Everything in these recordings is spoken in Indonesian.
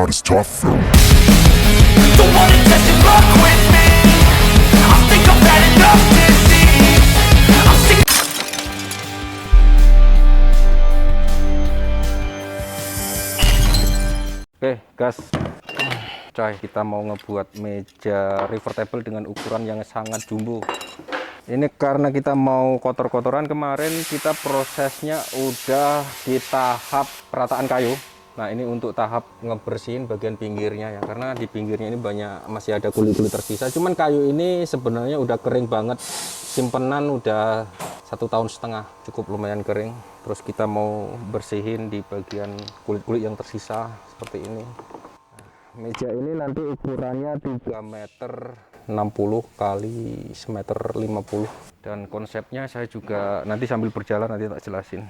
not as tough though. Don't wanna test your luck with me. I think I've had enough disease. I'm sick. Oke, gas. Coy, kita mau ngebuat meja river table dengan ukuran yang sangat jumbo. Ini karena kita mau kotor-kotoran, kemarin kita prosesnya udah di tahap perataan kayu. Nah, ini untuk tahap ngebersihin bagian pinggirnya ya, karena di pinggirnya ini masih ada kulit-kulit tersisa. Cuman kayu ini sebenarnya udah kering banget, simpenan udah 1,5 tahun, cukup lumayan kering. Terus kita mau bersihin di bagian kulit-kulit yang tersisa seperti ini. Meja ini nanti ukurannya 3 meter 60 kali 1 meter 50, dan konsepnya saya juga nanti sambil berjalan nanti tak jelasin.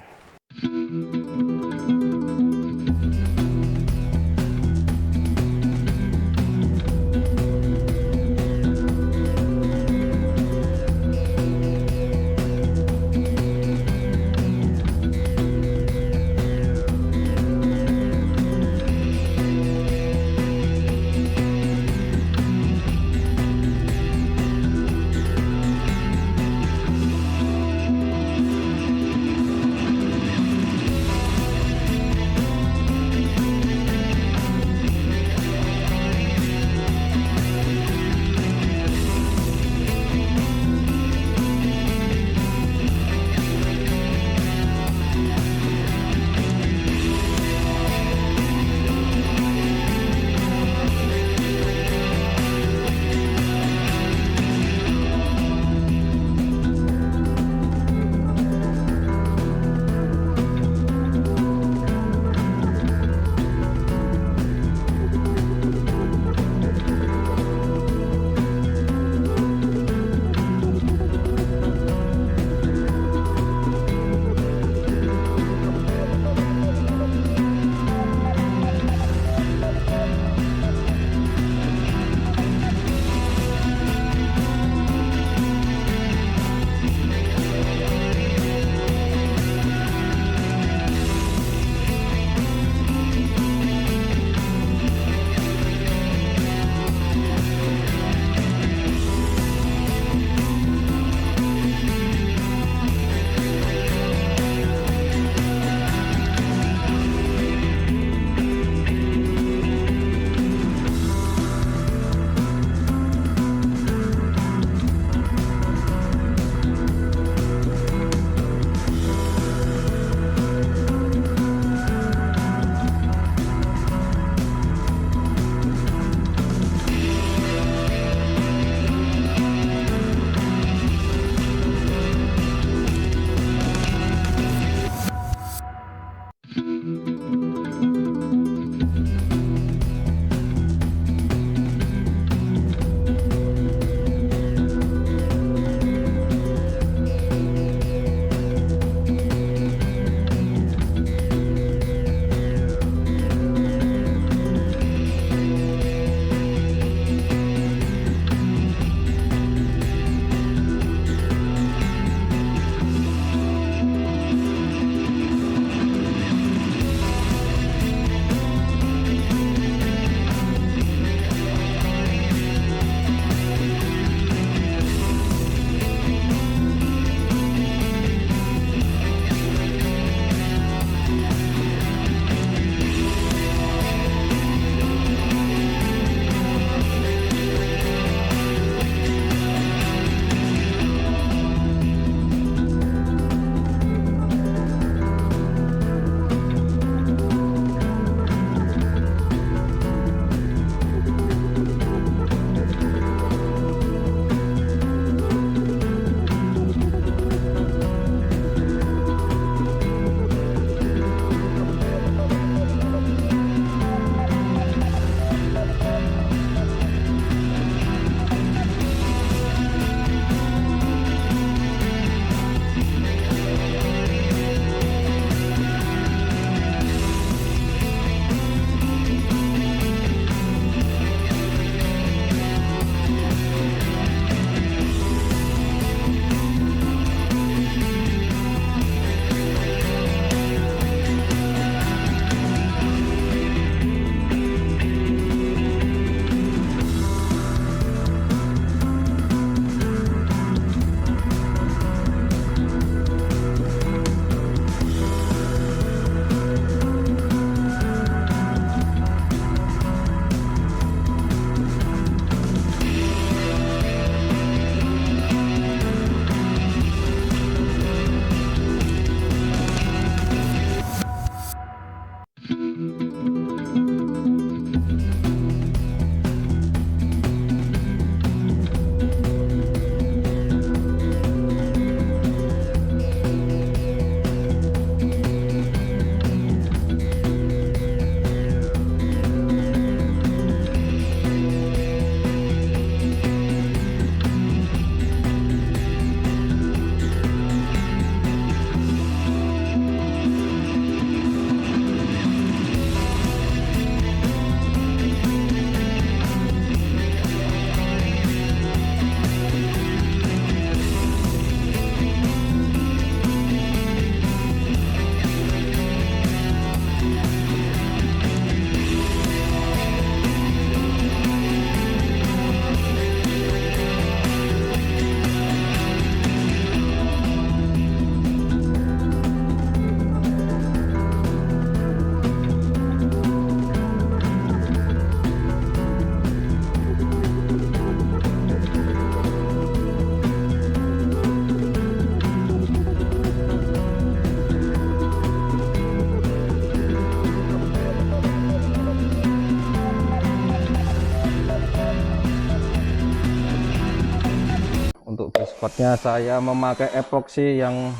Untuk biskotnya saya memakai epoxy yang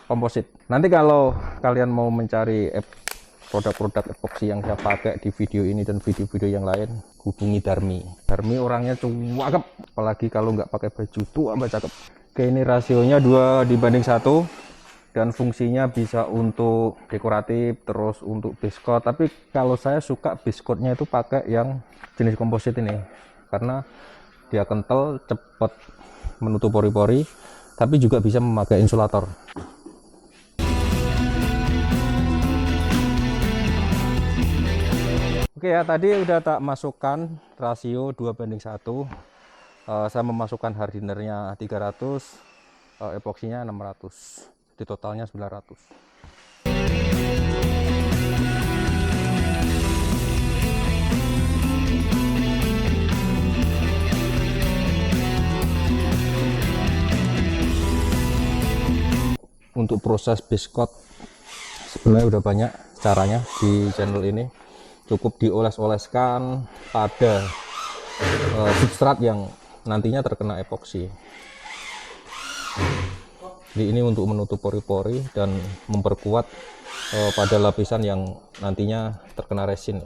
komposit. Nanti kalau kalian mau mencari produk-produk epoxy yang saya pakai di video ini dan video-video yang lain, hubungi Darmi. Darmi orangnya cakep, apalagi kalau nggak pakai baju tuh tambah cakep. Oke, ini rasionya 2:1 dan fungsinya bisa untuk dekoratif, terus untuk biskot. Tapi kalau saya suka biskotnya itu pakai yang jenis komposit ini karena dia kental, cepat menutup pori-pori, tapi juga bisa memakai insulator. Oke ya, tadi udah tak masukkan rasio 2:1. Saya memasukkan hardinernya 300, epoksinya 600, di totalnya 900. Untuk proses biskot sebenarnya udah banyak caranya di channel ini. Cukup dioles-oleskan pada substrat yang nantinya terkena epoksi. Jadi ini untuk menutup pori-pori dan memperkuat pada lapisan yang nantinya terkena resin.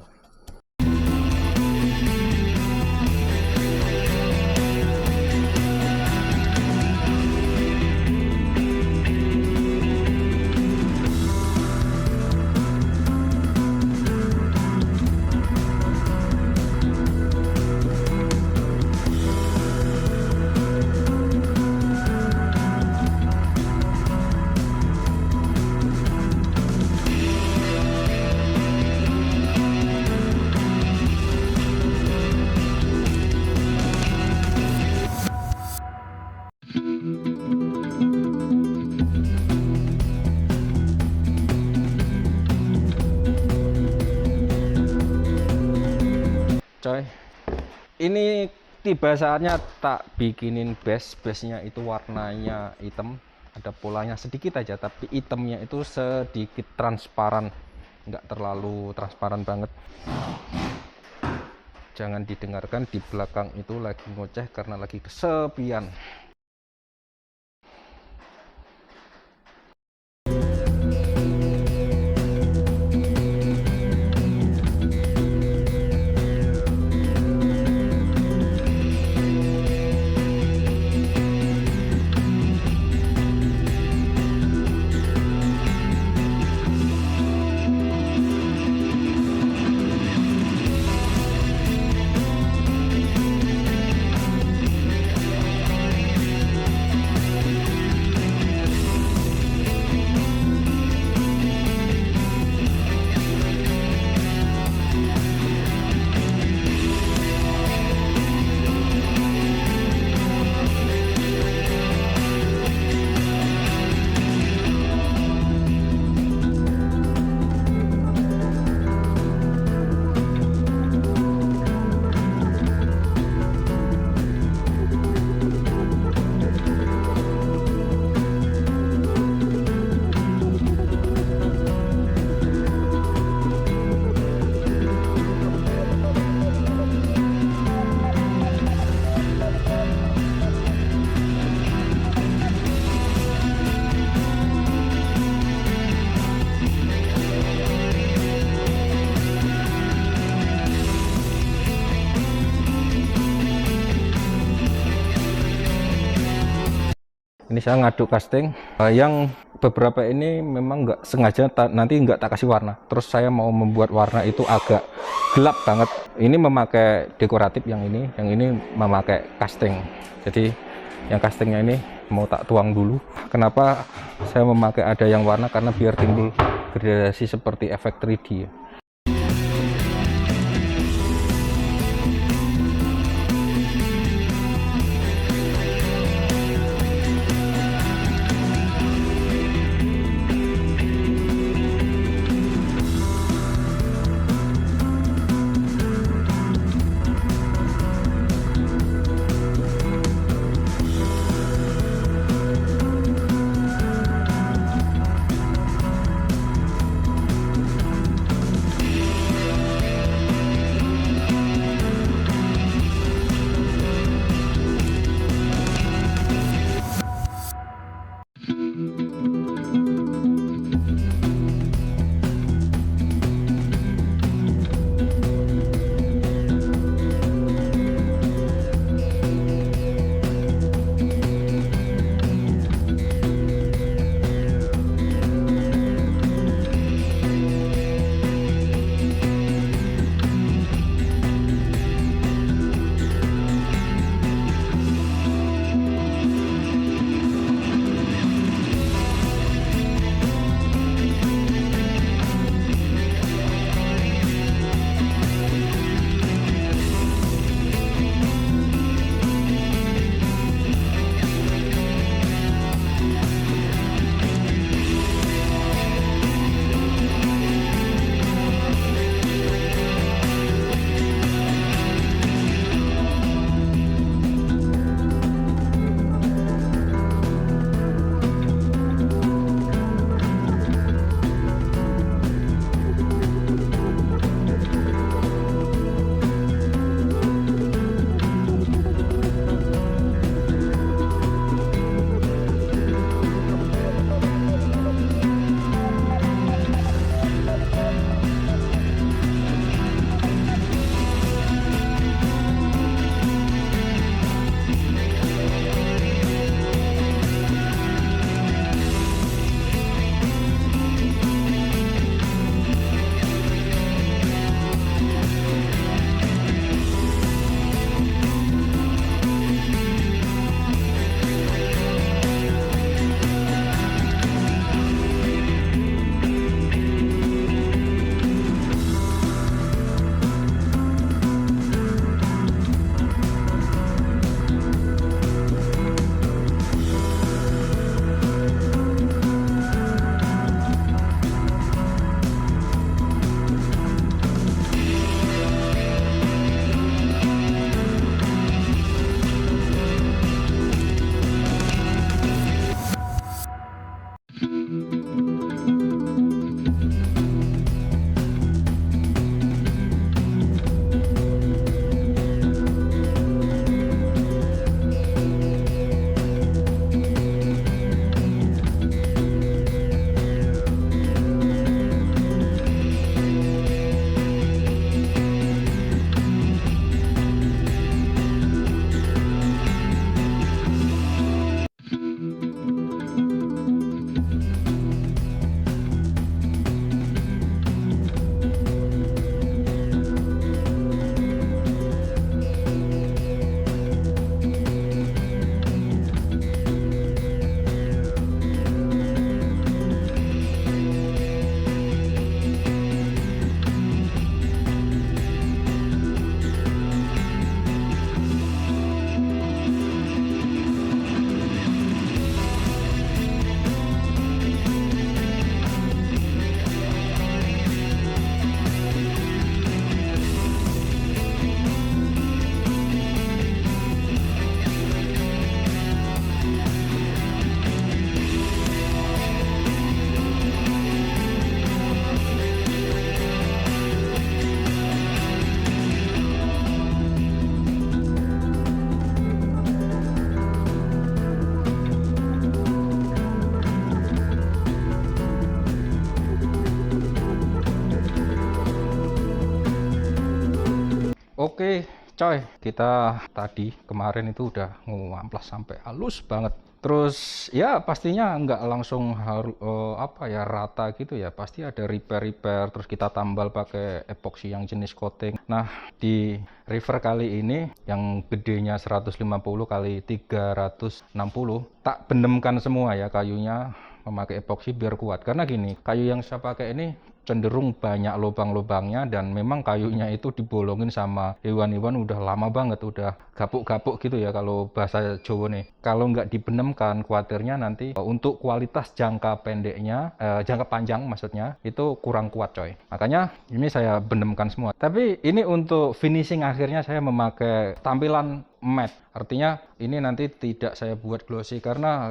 Coy, ini tiba saatnya tak bikinin base-nya itu warnanya hitam, ada polanya sedikit aja, tapi hitamnya itu sedikit transparan, nggak terlalu transparan banget. Jangan didengarkan, di belakang itu lagi ngoceh karena lagi kesepian. Ini saya ngaduk casting yang beberapa ini memang nggak sengaja nanti nggak tak kasih warna, terus saya mau membuat warna itu agak gelap banget. Ini memakai dekoratif, yang ini memakai casting. Jadi yang castingnya ini mau tak tuang dulu. Kenapa saya memakai ada yang warna? Karena biar timbul gradasi seperti efek 3D ya. Oke coy, kita tadi kemarin itu udah ngamplas sampai halus banget. Terus ya pastinya nggak langsung harus rata gitu ya, pasti ada repair terus kita tambal pakai epoxy yang jenis coating. Nah di river kali ini yang gedenya 150 kali 360 tak bendemkan semua ya kayunya, memakai epoxy biar kuat. Karena gini, kayu yang saya pakai ini cenderung banyak lubang-lubangnya dan memang kayunya itu dibolongin sama hewan-hewan udah lama banget, udah gapuk-gapuk gitu ya kalau bahasa Jawa nih. Kalau nggak dibenemkan, khawatirnya nanti untuk kualitas jangka pendeknya, jangka panjang maksudnya, itu kurang kuat coy. Makanya ini saya benemkan semua. Tapi ini untuk finishing akhirnya saya memakai tampilan matte. Artinya ini nanti tidak saya buat glossy karena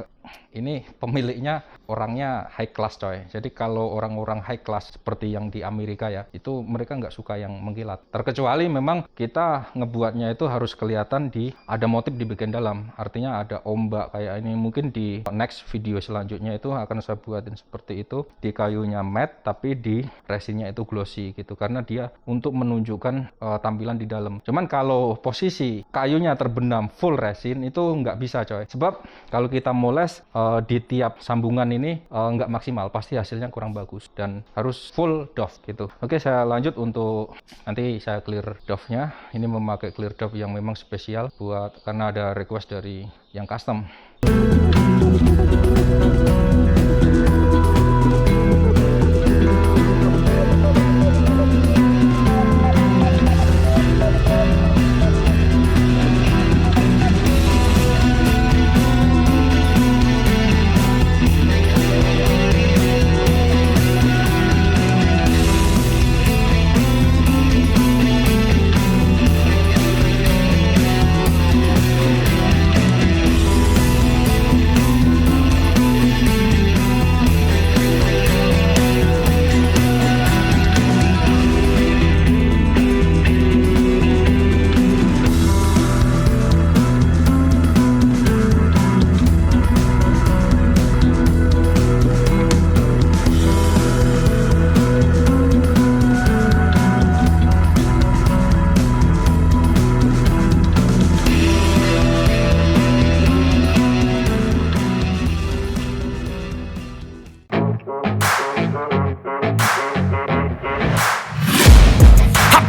ini pemiliknya orangnya high class coy. Jadi kalau orang-orang high class seperti yang di Amerika ya, itu mereka nggak suka yang mengkilat. Terkecuali memang kita ngebuatnya itu harus kelihatan ada motif di bagian dalam. Artinya ada ombak kayak ini. Mungkin di next video selanjutnya itu akan saya buatin seperti itu. Di kayunya matte tapi di resinnya itu glossy gitu. Karena dia untuk menunjukkan tampilan di dalam. Cuman kalau posisi kayunya terbenam full resin itu nggak bisa coy. Sebab kalau kita moles di tiap sambungan ini nggak maksimal, pasti hasilnya kurang bagus dan harus full doff gitu. Oke, saya lanjut untuk nanti saya clear doff-nya. Ini memakai clear doff yang memang spesial buat karena ada request dari yang custom.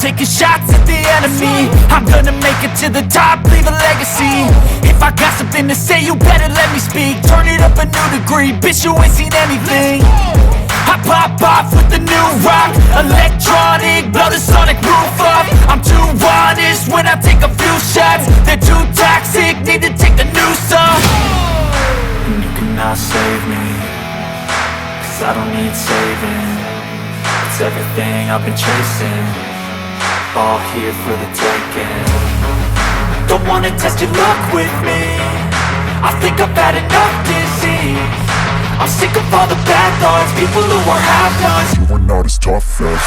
Taking shots at the enemy. I'm gonna make it to the top, leave a legacy. If I got something to say, you better let me speak. Turn it up a new degree, bitch, you ain't seen anything. I pop off with the new rock, electronic, blow the sonic roof up. I'm too honest when I take a few shots. They're too toxic, need to take the noose off. And you cannot save me, 'cause I don't need saving. It's everything I've been chasing, all here for the taking. Don't wanna test your luck with me, I think I've had enough disease. I'm sick of all the bad thoughts, people who are half-nots. You are not as tough as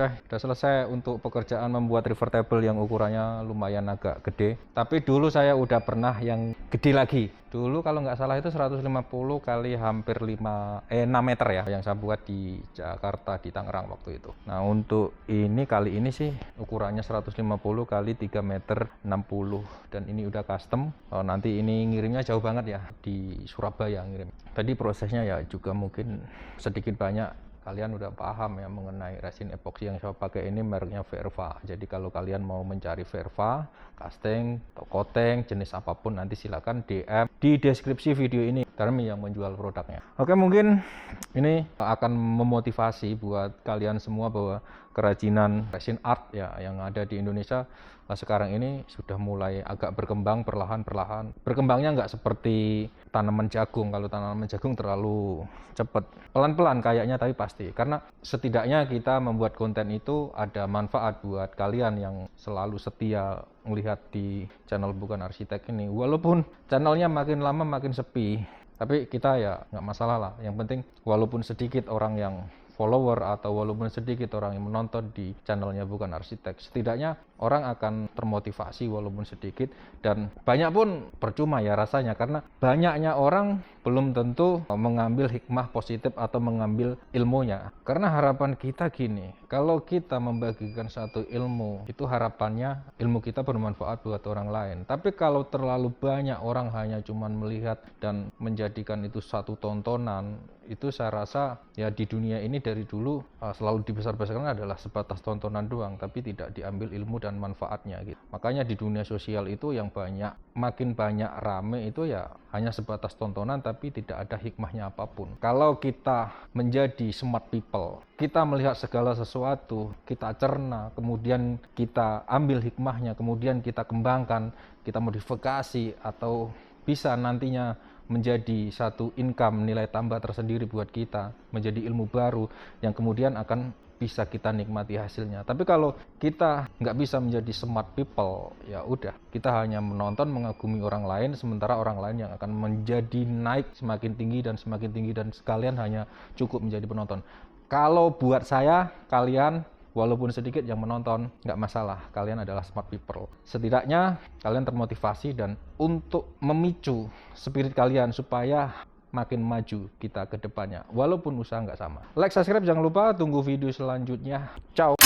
Udah selesai untuk pekerjaan membuat river table yang ukurannya lumayan agak gede. Tapi dulu saya udah pernah yang gede lagi. Dulu kalau nggak salah itu 150 kali hampir 6 meter ya yang saya buat di Jakarta, di Tangerang waktu itu. Nah untuk ini kali ini sih ukurannya 150 kali 3 meter 60 dan ini udah custom. Nanti ini ngirimnya jauh banget ya, di Surabaya ngirim. Tadi prosesnya ya juga mungkin sedikit banyak kalian udah paham ya mengenai resin epoxy yang saya pakai ini mereknya Verva. Jadi kalau kalian mau mencari Verva, casting, atau coating, jenis apapun nanti silakan DM di deskripsi video ini. Kami yang menjual produknya. Oke, mungkin ini akan memotivasi buat kalian semua bahwa kerajinan resin art ya yang ada di Indonesia sekarang ini sudah mulai agak berkembang perlahan-perlahan. Berkembangnya nggak seperti tanaman jagung. Kalau tanaman jagung terlalu cepat, pelan-pelan kayaknya tapi pasti. Karena setidaknya kita membuat konten itu ada manfaat buat kalian yang selalu setia melihat di channel Bukan Arsitek ini. Walaupun channelnya makin lama makin sepi, tapi kita ya nggak masalah lah. Yang penting walaupun sedikit orang yang follower atau walaupun sedikit orang yang menonton di channelnya Bukan Arsitek, setidaknya orang akan termotivasi walaupun sedikit. Dan banyak pun percuma ya rasanya, karena banyaknya orang belum tentu mengambil hikmah positif atau mengambil ilmunya. Karena harapan kita gini, kalau kita membagikan satu ilmu, itu harapannya ilmu kita bermanfaat buat orang lain. Tapi kalau terlalu banyak orang hanya cuman melihat dan menjadikan itu satu tontonan, itu saya rasa ya di dunia ini dari dulu selalu dibesar-besarkan adalah sebatas tontonan doang, tapi tidak diambil ilmu dan manfaatnya gitu. Makanya di dunia sosial itu yang makin banyak rame itu ya hanya sebatas tontonan tapi tidak ada hikmahnya apapun. Kalau kita menjadi smart people, kita melihat segala sesuatu, kita cerna, kemudian kita ambil hikmahnya, kemudian kita kembangkan, kita modifikasi atau bisa nantinya menjadi satu income nilai tambah tersendiri buat kita, menjadi ilmu baru yang kemudian akan bisa kita nikmati hasilnya. Tapi kalau kita nggak bisa menjadi smart people, ya udah, kita hanya menonton, mengagumi orang lain, sementara orang lain yang akan menjadi naik semakin tinggi dan sekalian hanya cukup menjadi penonton. Kalau buat saya, kalian walaupun sedikit yang menonton, nggak masalah, kalian adalah smart people. Setidaknya kalian termotivasi dan untuk memicu spirit kalian supaya makin maju kita ke depannya, walaupun usaha nggak sama. Like, subscribe, jangan lupa, tunggu video selanjutnya. Ciao.